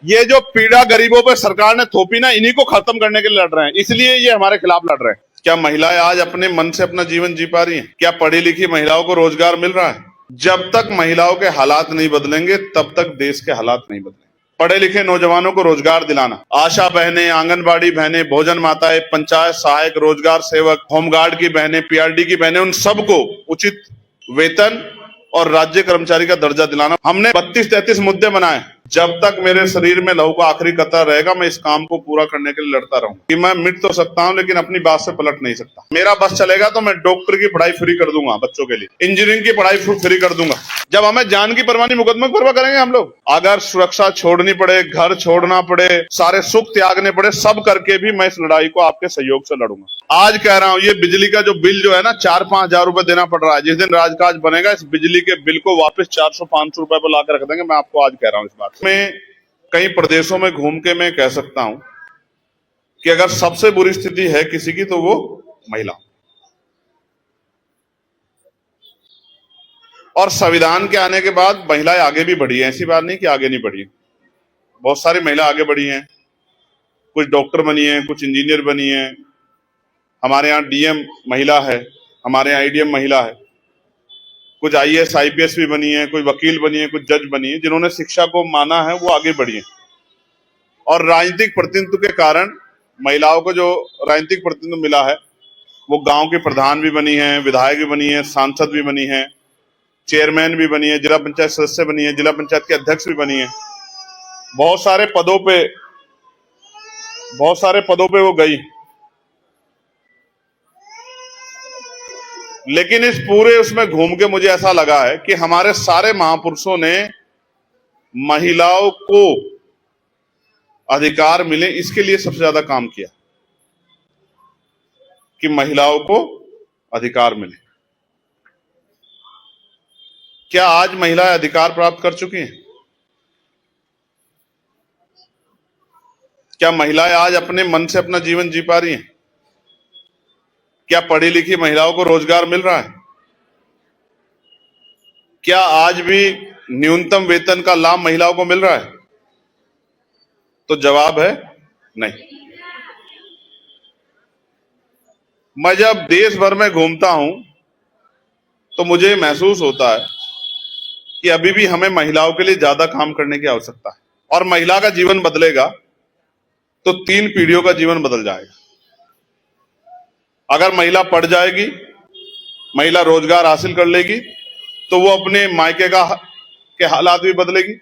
ये जो पीड़ा गरीबों पे सरकार ने थोपी ना, इन्हीं को खत्म करने के लिए लड़ रहे हैं, इसलिए ये हमारे खिलाफ लड़ रहे हैं। क्या महिलाएं आज अपने मन से अपना जीवन जी पा रही हैं? क्या पढ़ी लिखी महिलाओं को रोजगार मिल रहा है? जब तक महिलाओं के हालात नहीं बदलेंगे तब तक देश के हालात नहीं बदलेंगे। पढ़े लिखे नौजवानों को रोजगार दिलाना, आशा बहनें, आंगनबाड़ी बहनें, भोजन माताएं, पंचायत सहायक, रोजगार सेवक, होमगार्ड की बहनें, पीआरडी की बहनें, उन सबको उचित वेतन और राज्य कर्मचारी का दर्जा दिलाना। हमने 32-33 मुद्दे बनाए। जब तक मेरे शरीर में लहू का आखिरी कतरा रहेगा, मैं इस काम को पूरा करने के लिए लड़ता रहूंगा। कि मैं मिट तो सकता हूं लेकिन अपनी बात से पलट नहीं सकता। मेरा बस चलेगा तो मैं डॉक्टर की पढ़ाई फ्री कर दूंगा बच्चों के लिए, इंजीनियरिंग की पढ़ाई फ्री कर दूंगा। जब हमें जान की परवाह नहीं, मुकदमे की परवाह करेंगे हम लोग। अगर सुरक्षा छोड़नी पड़े, घर छोड़ना पड़े, सारे सुख त्यागने पड़े, सब करके भी मैं इस लड़ाई को आपके सहयोग से लड़ूंगा। आज कह रहा हूं, ये बिजली का जो बिल जो है ना, 4-5 हजार रुपए देना पड़ रहा है। जिस दिन राजकाज बनेगा, इस बिजली के बिल को वापस 400-500 रुपए पर लाकर रख देंगे। मैं आपको आज कह रहा हूं इस बात में। कई प्रदेशों में घूम के मैं कह सकता हूं कि अगर सबसे बुरी स्थिति है किसी की, तो वो महिला। और संविधान के आने के बाद महिलाएं आगे भी बढ़ी हैं, ऐसी बात नहीं कि आगे नहीं बढ़ी। बहुत सारी महिला आगे बढ़ी हैं, कुछ डॉक्टर बनी हैं, कुछ इंजीनियर बनी हैं। हमारे यहाँ डीएम महिला है, हमारे यहाँ आईडीएम महिला है, कुछ आईएएस आईपीएस भी बनी है, कोई वकील बनी है, कुछ जज बनी है। जिन्होंने शिक्षा को माना है वो आगे बढ़ी है। और राजनीतिक प्रतिनिधित्व के कारण महिलाओं को जो राजनीतिक प्रतिनिधित्व मिला है, वो गांव के प्रधान भी बनी है, विधायक भी बनी है, सांसद भी बनी है, चेयरमैन भी बनी है, जिला पंचायत सदस्य बनी है, जिला पंचायत के अध्यक्ष भी बनी है। बहुत सारे पदों पे वो गई। लेकिन इस पूरे उसमें घूम के मुझे ऐसा लगा है कि हमारे सारे महापुरुषों ने महिलाओं को अधिकार मिले, इसके लिए सबसे ज्यादा काम किया कि महिलाओं को अधिकार मिले। क्या आज महिलाएं अधिकार प्राप्त कर चुकी हैं? क्या महिलाएं आज अपने मन से अपना जीवन जी पा रही हैं? क्या पढ़ी लिखी महिलाओं को रोजगार मिल रहा है? क्या आज भी न्यूनतम वेतन का लाभ महिलाओं को मिल रहा है? तो जवाब है नहीं। मैं जब देश भर में घूमता हूं तो मुझे महसूस होता है कि अभी भी हमें महिलाओं के लिए ज्यादा काम करने की आवश्यकता है। और महिला का जीवन बदलेगा तो 3 पीढ़ियों का जीवन बदल जाएगा। अगर महिला पढ़ जाएगी, महिला रोजगार हासिल कर लेगी, तो वो अपने मायके के हालात भी बदलेगी।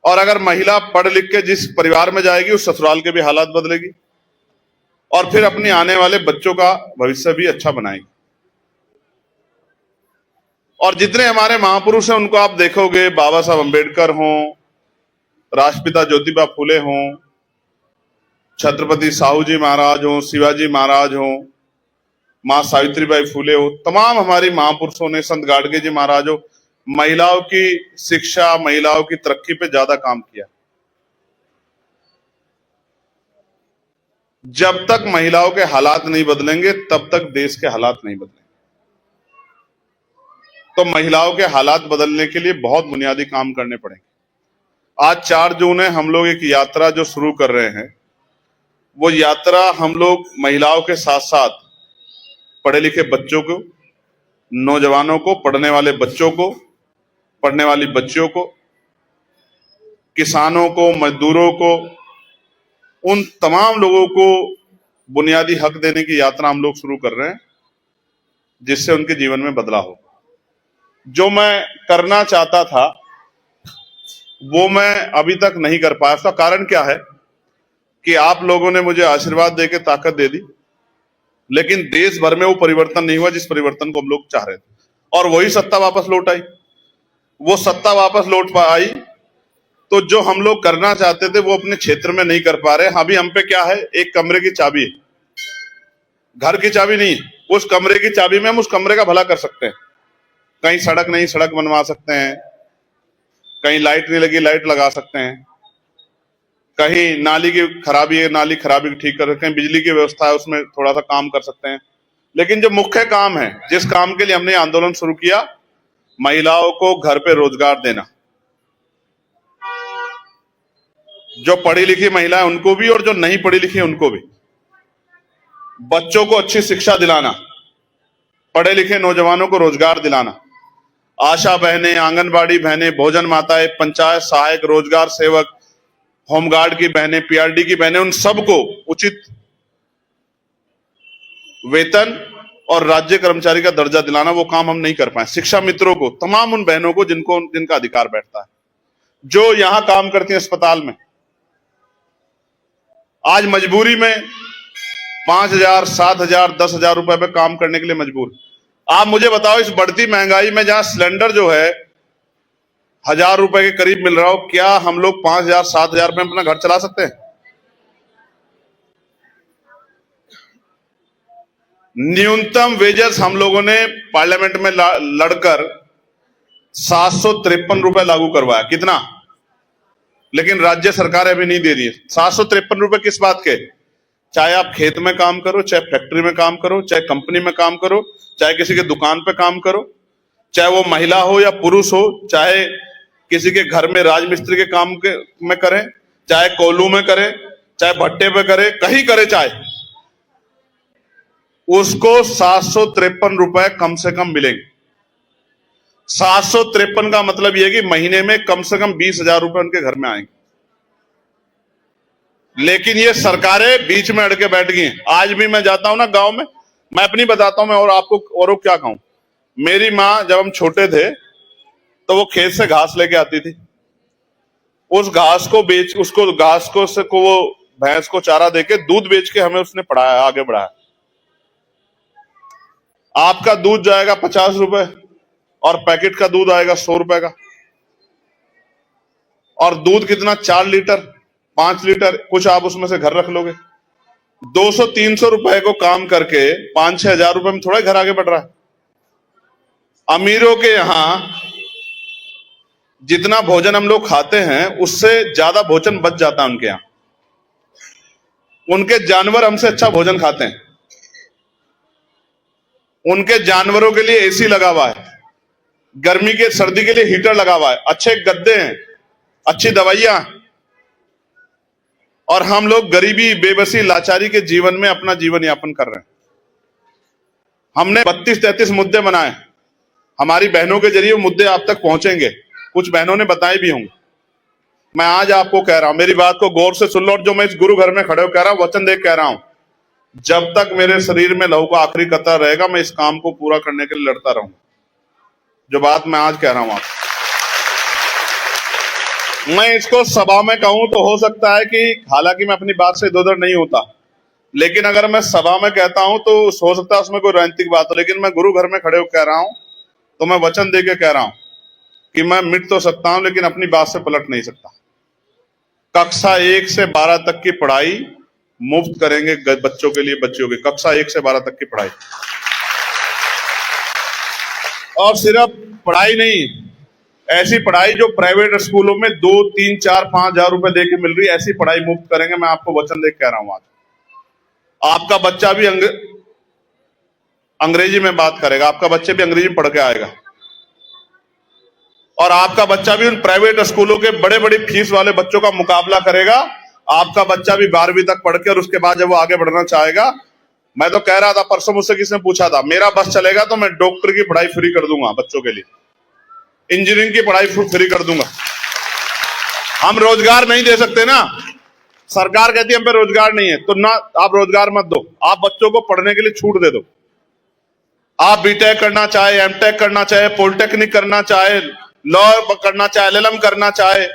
और अगर महिला पढ़ लिख के जिस परिवार में जाएगी, उस ससुराल के भी हालात बदलेगी। और फिर अपने आने वाले बच्चों का भविष्य भी अच्छा बनाएगी। और जितने हमारे महापुरुष हैं उनको आप देखोगे, बाबा साहब अम्बेडकर हों, राष्ट्रपिता ज्योतिबा फूले हों, छत्रपति साहू जी महाराज हों, शिवाजी महाराज हों, मां सावित्रीबाई फूले हो, तमाम हमारी महापुरुषों ने, संत गाडगे जी महाराज हो, महिलाओं की शिक्षा, महिलाओं की तरक्की पे ज्यादा काम किया। जब तक महिलाओं के हालात नहीं बदलेंगे तब तक देश के हालात नहीं बदलेंगे। तो महिलाओं के हालात बदलने के लिए बहुत बुनियादी काम करने पड़ेंगे। आज 4 जून है, हम लोग एक यात्रा जो शुरू कर रहे हैं, वो यात्रा हम लोग महिलाओं के साथ साथ पढ़े लिखे बच्चों को, नौजवानों को, पढ़ने वाले बच्चों को, पढ़ने वाली बच्चियों को, किसानों को, मजदूरों को, उन तमाम लोगों को बुनियादी हक देने की यात्रा हम लोग शुरू कर रहे हैं, जिससे उनके जीवन में बदलाव हो। जो मैं करना चाहता था वो मैं अभी तक नहीं कर पाया। उसका कारण क्या है कि आप लोगों ने मुझे आशीर्वाद देकर ताकत दे दी, लेकिन देश भर में वो परिवर्तन नहीं हुआ जिस परिवर्तन को हम लोग चाह रहे थे। और वही सत्ता वापस लौट आई। वो सत्ता वापस लौट आई तो जो हम लोग करना चाहते थे वो अपने क्षेत्र में नहीं कर पा रहे। अभी हम पे क्या है, एक कमरे की चाबी है, घर की चाबी नहीं। उस कमरे की चाबी में हम उस कमरे का भला कर सकते हैं। कहीं सड़क नहीं, सड़क बनवा सकते हैं। कहीं लाइट नहीं लगी, लाइट लगा सकते हैं। कहीं नाली की खराबी है, नाली खराबी ठीक कर सकते हैं। बिजली की व्यवस्था है, उसमें थोड़ा सा काम कर सकते हैं। लेकिन जो मुख्य काम है, जिस काम के लिए हमने आंदोलन शुरू किया, महिलाओं को घर पे रोजगार देना, जो पढ़ी लिखी महिला है उनको भी और जो नहीं पढ़ी लिखी है उनको भी। बच्चों को अच्छी शिक्षा दिलाना, पढ़े लिखे नौजवानों को रोजगार दिलाना, आशा बहनें, आंगनबाड़ी बहनें, भोजन माताएं, पंचायत सहायक, रोजगार सेवक, होमगार्ड की बहनें, पीआरडी की बहनें, उन सबको उचित वेतन और राज्य कर्मचारी का दर्जा दिलाना, वो काम हम नहीं कर पाए। शिक्षा मित्रों को, तमाम उन बहनों को जिनका अधिकार बैठता है, जो यहां काम करती हैं अस्पताल में, आज मजबूरी में 5,000, 7,000, 10,000 रुपए पे काम करने के लिए मजबूर। आप मुझे बताओ, इस बढ़ती महंगाई में जहां सिलेंडर जो है 1,000 रुपए के करीब मिल रहा हो, क्या हम लोग 5,000, 7,000 में अपना घर चला सकते हैं? न्यूनतम वेजेस हम लोगों ने पार्लियामेंट में लड़कर 753 रुपए लागू करवाया। कितना? लेकिन राज्य सरकार अभी नहीं दे रही है। 753 रुपए किस बात के? चाहे आप खेत में काम करो, चाहे फैक्ट्री में काम करो, चाहे कंपनी में काम करो, चाहे किसी के दुकान पे काम करो, चाहे वो महिला हो या पुरुष हो, चाहे किसी के घर में राजमिस्त्री के काम में करें, चाहे कोल्हू में करें, चाहे भट्टे पे करे, कहीं करे, चाहे उसको 753 रुपए कम से कम मिलेंगे। 753 का मतलब यह कि महीने में कम से कम 20,000 रुपए उनके घर में आएंगे। लेकिन ये सरकारें बीच में अड़के बैठ गई हैं। आज भी मैं जाता हूं ना गांव में, मैं अपनी बताता हूं मैं, और आपको औरों क्या कहूं। मेरी माँ जब हम छोटे थे तो वो खेत से घास लेके आती थी, उस घास को बेच, उसको घास को वो भैंस को चारा देके दूध बेच के हमें उसने पढ़ाया, आगे बढ़ाया। आपका दूध जाएगा 50 रुपए और पैकेट का दूध आएगा 100 रुपए का, और दूध कितना? 4 लीटर, 5 लीटर, कुछ आप उसमें से घर रख लोगे। 200-300 रुपए को काम करके 5-6 हजार रुपए में थोड़ा घर आगे बढ़ रहा है। अमीरों के यहां जितना भोजन हम लोग खाते हैं उससे ज्यादा भोजन बच जाता है उनके यहां। उनके जानवर हमसे अच्छा भोजन खाते हैं, उनके जानवरों के लिए एसी लगा हुआ है, गर्मी के सर्दी के लिए हीटर लगा हुआ है, अच्छे गद्दे हैं, अच्छी दवाइयां, और हम लोग गरीबी, बेबसी, लाचारी के जीवन में अपना जीवन यापन कर रहे हैं। हमने 32-33 मुद्दे बनाए, हमारी बहनों के जरिए मुद्दे आप तक पहुंचेंगे, कुछ बहनों ने बताए भी होंगे। मैं आज आपको कह रहा हूं, मेरी बात को गौर से सुन लो, और जो मैं इस गुरु घर में खड़े हो कह रहा हूं, वचन देख कह रहा हूं, जब तक मेरे शरीर में लहू का आखिरी कतरा रहेगा मैं इस काम को पूरा करने के लिए लड़ता रहूंगा। जो बात मैं आज कह रहा हूं आप, मैं इसको सभा में कहूं तो हो सकता है कि, हालांकि मैं अपनी बात से इधर नहीं होता, लेकिन अगर मैं सभा में कहता हूं तो हो सकता है उसमें कोई राजनीतिक बात हो, लेकिन मैं गुरु घर में खड़े होकर कह रहा हूं तो मैं वचन दे के कह रहा हूं कि मैं मिट तो सकता हूं लेकिन अपनी बात से पलट नहीं सकता। कक्षा 1 से 12 तक की पढ़ाई मुफ्त करेंगे बच्चों के लिए, बच्चियों की कक्षा 1 से 12 तक की पढ़ाई। और सिर्फ पढ़ाई नहीं, ऐसी पढ़ाई जो प्राइवेट स्कूलों में 2, 3, 4, 5 हजार रुपए दे के मिल रही है, ऐसी पढ़ाई मुफ्त करेंगे। मैं आपको वचन दे के कह रहा हूं आज। आपका बच्चा भी अंग्रेजी में बात करेगा, आपका बच्चे भी अंग्रेजी में पढ़ के आएगा, और आपका बच्चा भी उन प्राइवेट स्कूलों के बड़े बड़े फीस वाले बच्चों का मुकाबला करेगा। आपका बच्चा भी 12वीं तक पढ़ के और उसके बाद जब वो आगे बढ़ना चाहेगा, मैं तो कह रहा था, परसों मुझसे किसी ने पूछा था, मेरा बस चलेगा तो मैं डॉक्टर की पढ़ाई फ्री कर दूंगा बच्चों के लिए, इंजीनियरिंग की पढ़ाई फ्री कर दूंगा। हम रोजगार नहीं दे सकते ना, सरकार कहती है हम पे रोजगार नहीं है, तो ना आप रोजगार मत दो, आप बच्चों को पढ़ने के लिए छूट दे दो। आप बीटेक करना चाहे, एमटेक करना चाहे, पॉलिटेक्निक करना चाहे, लॉ करना चाहे, एलएलएम करना चाहे,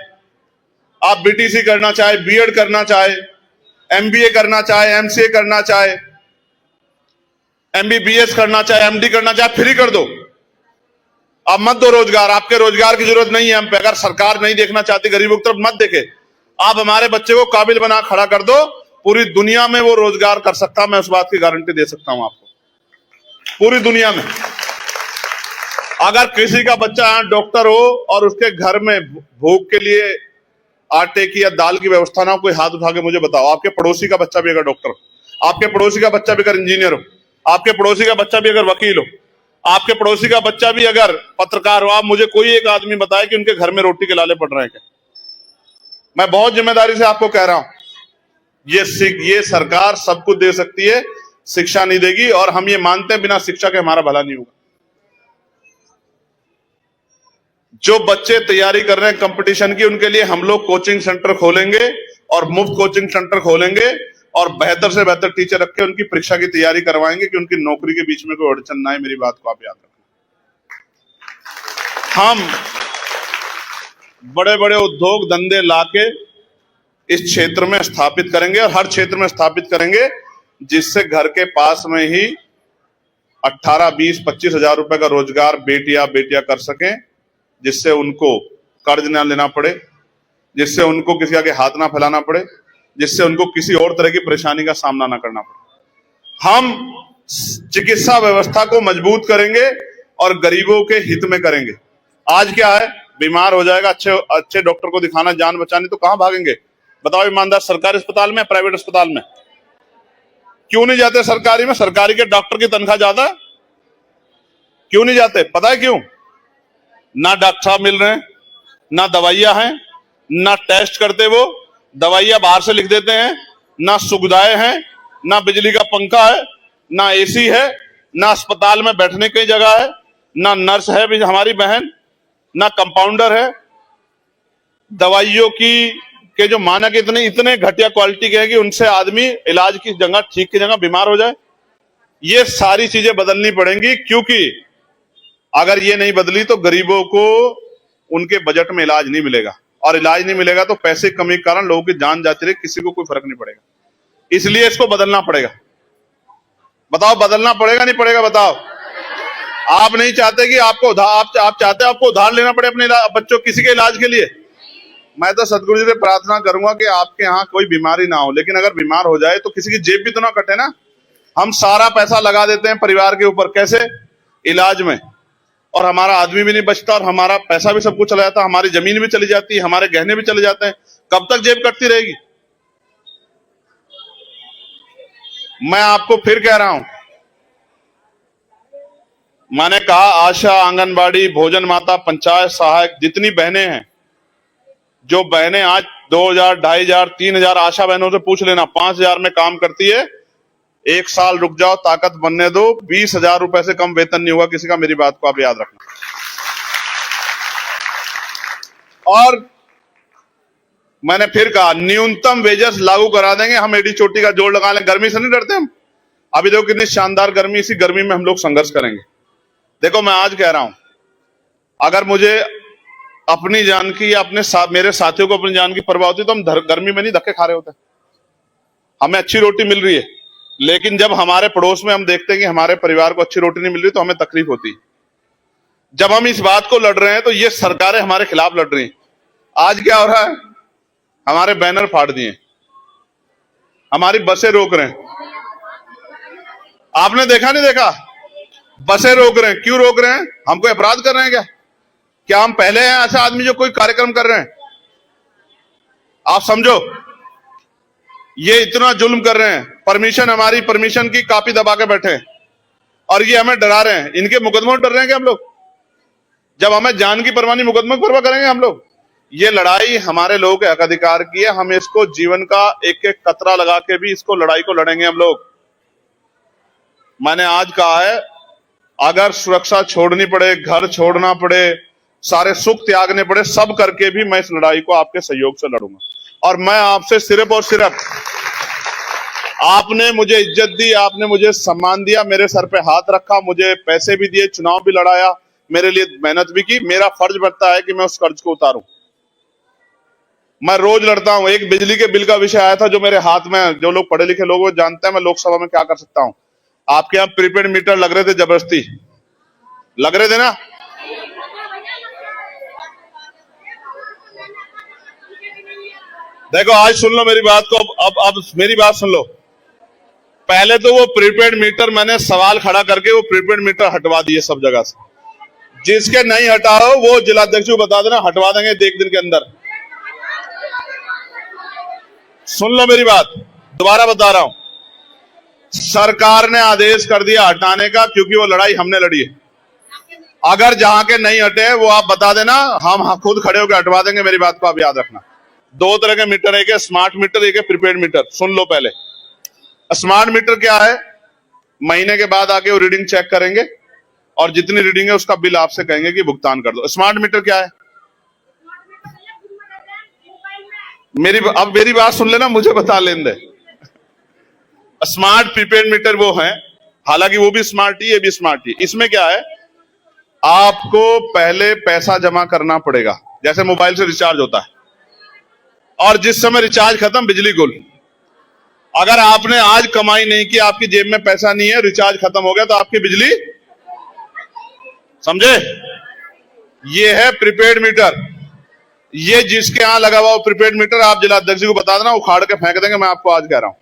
आप बीटीसी करना चाहे, बीएड करना चाहे, एमबीए करना चाहे, एमसीए करना चाहे, एमबीबीएस करना चाहे, एमडी करना चाहे, फ्री कर दो। आप मत दो रोजगार, आपके रोजगार की जरूरत नहीं है हम पे। अगर सरकार नहीं देखना चाहती गरीबों की तरफ, मत देखे, आप हमारे बच्चे को काबिल बना खड़ा कर दो, पूरी दुनिया में वो रोजगार कर सकता, मैं उस बात की गारंटी दे सकता हूं आपको, पूरी दुनिया में। अगर किसी का बच्चा डॉक्टर हो और उसके घर में भूख के लिए आटे की या दाल की व्यवस्था ना हो, कोई हाथ उठा के मुझे बताओ। आपके पड़ोसी का बच्चा भी अगर डॉक्टर हो, आपके पड़ोसी का बच्चा भी अगर इंजीनियर हो, आपके पड़ोसी का बच्चा भी अगर वकील हो, आपके पड़ोसी का बच्चा भी अगर पत्रकार हो, आप मुझे कोई एक आदमी बताए कि उनके घर में रोटी के लाले पड़ रहे हैं क्या? मैं बहुत जिम्मेदारी से आपको कह रहा हूं, ये सरकार सब कुछ दे सकती है, शिक्षा नहीं देगी, और हम ये मानते हैं बिना शिक्षा के हमारा भला नहीं होगा। जो बच्चे तैयारी कर रहे हैं कंपटीशन की, उनके लिए हम लोग कोचिंग सेंटर खोलेंगे और मुफ्त कोचिंग सेंटर खोलेंगे और बेहतर से बेहतर टीचर रख के उनकी परीक्षा की तैयारी करवाएंगे कि उनकी नौकरी के बीच में कोई अड़चन ना आए। मेरी बात को आप याद रखना। हम बड़े बड़े उद्योग धंधे लाके इस क्षेत्र में स्थापित करेंगे और हर क्षेत्र में स्थापित करेंगे, जिससे घर के पास में ही 18, 20, 25 हजार रुपए का रोजगार बेटियां कर सकें, जिससे उनको कर्ज ना लेना पड़े, जिससे उनको किसी आगे हाथ ना फैलाना पड़े, जिससे उनको किसी और तरह की परेशानी का सामना ना करना पड़े। हम चिकित्सा व्यवस्था को मजबूत करेंगे और गरीबों के हित में करेंगे। आज क्या है, बीमार हो जाएगा, अच्छे डॉक्टर को दिखाना, जान बचानी, तो कहां भागेंगे बताओ ईमानदार? सरकारी अस्पताल में, प्राइवेट अस्पताल में? क्यों नहीं जाते सरकारी में? सरकारी के डॉक्टर की तनख्वाह ज्यादा है, क्यों नहीं जाते? पता है क्यों? ना डॉक्टर साहब मिल रहे हैं, ना दवाइयां हैं, ना टेस्ट करते, वो दवाइयां बाहर से लिख देते हैं, ना सुविधाएं हैं, ना बिजली का पंखा है, ना एसी है, ना अस्पताल में बैठने की जगह है, ना नर्स है भी हमारी बहन, ना कंपाउंडर है। दवाइयों के जो मानक इतने घटिया क्वालिटी के हैं कि उनसे आदमी इलाज की जगह, ठीक की जगह बीमार हो जाए। ये सारी चीजें बदलनी पड़ेंगी, क्योंकि अगर ये नहीं बदली तो गरीबों को उनके बजट में इलाज नहीं मिलेगा, और इलाज नहीं मिलेगा तो पैसे की कमी के कारण लोगों की जान जाती रहे, किसी को कोई फर्क नहीं पड़ेगा। इसलिए इसको बदलना पड़ेगा। बताओ बदलना पड़ेगा नहीं पड़ेगा? बताओ। आप नहीं चाहते कि आप चाहते आपको उधार लेना पड़े अपने बच्चों किसी के इलाज के लिए? मैं तो सदगुरु जी से प्रार्थना करूंगा कि आपके यहाँ कोई बीमारी ना हो, लेकिन अगर बीमार हो जाए तो किसी की जेब भी तो ना कटे ना। हम सारा पैसा लगा देते हैं परिवार के ऊपर, कैसे? इलाज में, और हमारा आदमी भी नहीं बचता और हमारा पैसा भी सब कुछ चला जाता है, हमारी जमीन भी चली जाती है, हमारे गहने भी चले जाते हैं। कब तक जेब कटती रहेगी? मैं आपको फिर कह रहा हूं, मैंने कहा आशा, आंगनबाड़ी, भोजन माता, पंचायत सहायक, जितनी बहनें हैं, जो बहनें आज 2000, 2500, 3000, आशा बहनों से पूछ लेना, 5000 में काम करती है, एक साल रुक जाओ, ताकत बनने दो, 20,000 रुपए से कम वेतन नहीं होगा किसी का। मेरी बात को आप याद रखना। और मैंने फिर कहा न्यूनतम वेजेस लागू करा देंगे, हम एडी चोटी का जोड़ लगा लें। गर्मी से नहीं डरते हम। अभी देखो कितनी शानदार गर्मी, इसी गर्मी में हम लोग संघर्ष करेंगे। देखो मैं आज कह रहा हूं, अगर मुझे अपनी जान की या मेरे साथियों को अपनी जान की परवाह होती तो हम गर्मी में नहीं धक्के खा रहे होते। हमें अच्छी रोटी मिल रही है, लेकिन जब हमारे पड़ोस में हम देखते हैं कि हमारे परिवार को अच्छी रोटी नहीं मिल रही तो हमें तकलीफ होती है। जब हम इस बात को लड़ रहे हैं तो ये सरकारें हमारे खिलाफ लड़ रही हैं। आज क्या हो रहा है, हमारे बैनर फाड़ दिए, हमारी बसें रोक रहे हैं। आपने देखा नहीं देखा? बसें रोक रहे हैं। क्यों रोक रहे हैं? हम कोई अपराध कर रहे हैं क्या? क्या हम पहले हैं ऐसा आदमी जो कोई कार्यक्रम कर रहे हैं? आप समझो, ये इतना जुल्म कर रहे हैं, परमिशन, हमारी परमिशन की कॉपी दबा के बैठे हैं, और ये हमें डरा रहे हैं। इनके मुकदमों डर रहे हैं क्या हम लोग? जब हमें जान की परवाह नहीं, मुकदमे की परवाह करेंगे हम लोग? ये लड़ाई हमारे लोगों के हक अधिकार की है। हम इसको जीवन का एक एक कतरा लगा के भी इसको लड़ाई को लड़ेंगे हम लोग। मैंने आज कहा है, अगर सुरक्षा छोड़नी पड़े, घर छोड़ना पड़े, सारे सुख त्यागने पड़े, सब करके भी मैं इस लड़ाई को आपके सहयोग से लड़ूंगा। और मैं आपसे सिर्फ और सिर्फ, आपने मुझे इज्जत दी, आपने मुझे सम्मान दिया, मेरे सर पे हाथ रखा, मुझे पैसे भी दिए, चुनाव भी लड़ाया, मेरे लिए मेहनत भी की। मेरा फर्ज बनता है कि मैं उस कर्ज को उतारूं। मैं रोज लड़ता हूं। एक बिजली के बिल का विषय आया था जो मेरे हाथ में, जो लोग पढ़े लिखे लोग वो जानते हैं मैं लोकसभा में क्या कर सकता हूं। आपके यहां प्रीपेड मीटर लग रहे थे, जबरदस्ती लग रहे थे ना? देखो आज सुन लो मेरी बात को, अब मेरी बात सुन लो। पहले तो वो प्रीपेड मीटर मैंने सवाल खड़ा करके वो प्रीपेड मीटर हटवा दिए सब जगह से। जिसके नहीं हटाओ वो जिलाध्यक्ष को बता देना, हटवा देंगे एक दिन के अंदर। सुन लो मेरी बात, दोबारा बता रहा हूं, सरकार ने आदेश कर दिया हटाने का, क्योंकि वो लड़ाई हमने लड़ी है। अगर जहां के नहीं हटे वो आप बता देना, हम खुद खड़े होकर हटवा देंगे। मेरी बात को आप याद रखना। दो तरह के मीटर, एक है स्मार्ट मीटर, एक है प्रीपेड मीटर। सुन लो पहले। स्मार्ट मीटर क्या है? महीने के बाद आके वो रीडिंग चेक करेंगे और जितनी रीडिंग है उसका बिल आपसे कहेंगे कि भुगतान कर दो। स्मार्ट मीटर क्या है? मेरी बात सुन लेना, मुझे बता लेने दे। स्मार्ट प्रीपेड मीटर वो है, हालांकि वो भी स्मार्ट ही, ये भी स्मार्ट ही। इसमें क्या है, आपको पहले पैसा जमा करना पड़ेगा, जैसे मोबाइल से रिचार्ज होता है, और जिस समय रिचार्ज खत्म बिजली गुल। अगर आपने आज कमाई नहीं की, आपकी जेब में पैसा नहीं है, रिचार्ज खत्म हो गया, तो आपकी बिजली, समझे? ये है प्रीपेड मीटर। ये जिसके यहां लगा हुआ प्रीपेड मीटर, आप जिला अध्यक्ष जी को बता देना, उखाड़ के फेंक देंगे। मैं आपको आज कह रहा हूं,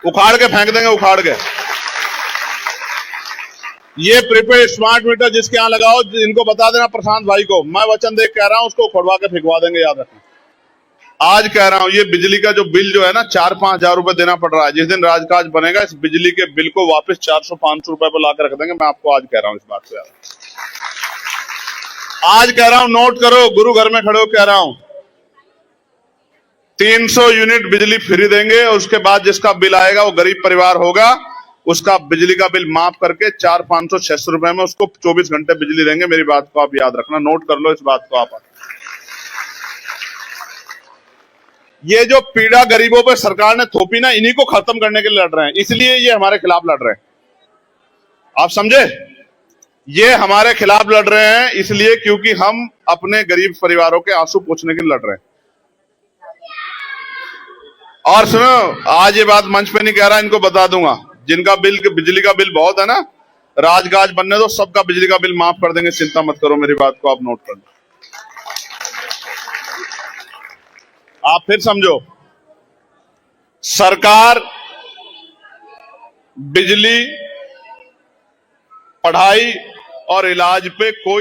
उखाड़ के फेंक देंगे, उखाड़ के। ये प्रीपेड स्मार्ट मीटर जिसके यहां लगा हो, इनको बता देना प्रशांत भाई को, मैं वचन देख कह रहा हूं, उसको उखड़वा के फेंकवा देंगे, याद रखना। आज कह रहा हूं, ये बिजली का जो बिल जो है ना, 4-5 हजार रुपए देना पड़ रहा है। जिस दिन राजकाज बनेगा, इस बिजली के बिल को वापस 400-500 रुपए पर लाकर रख देंगे। मैं आपको आज कह रहा हूं इस बात को, याद। आज कह रहा हूं, नोट करो, गुरु घर में खड़े हो कह रहा हूं, 300 यूनिट बिजली फ्री देंगे। उसके बाद जिसका बिल आएगा, वो गरीब परिवार होगा, उसका बिजली का बिल माफ करके 400-500-600 रुपए में उसको 24 घंटे बिजली देंगे। मेरी बात को आप याद रखना, नोट कर लो इस बात को आप। ये जो पीड़ा गरीबों पे सरकार ने थोपी ना, इन्हीं को खत्म करने के लिए लड़ रहे हैं, इसलिए ये हमारे खिलाफ लड़ रहे हैं। आप समझे? ये हमारे खिलाफ लड़ रहे हैं इसलिए क्योंकि हम अपने गरीब परिवारों के आंसू पोंछने के लिए लड़ रहे हैं। और सुनो, आज ये बात मंच पे नहीं कह रहा, इनको बता दूंगा, जिनका बिल, बिजली का बिल बहुत है ना, राजगाज बनने दो, सबका बिजली का बिल माफ कर देंगे, चिंता मत करो। मेरी बात को आप नोट कर लो। आप फिर समझो, सरकार बिजली, पढ़ाई और इलाज पे कोई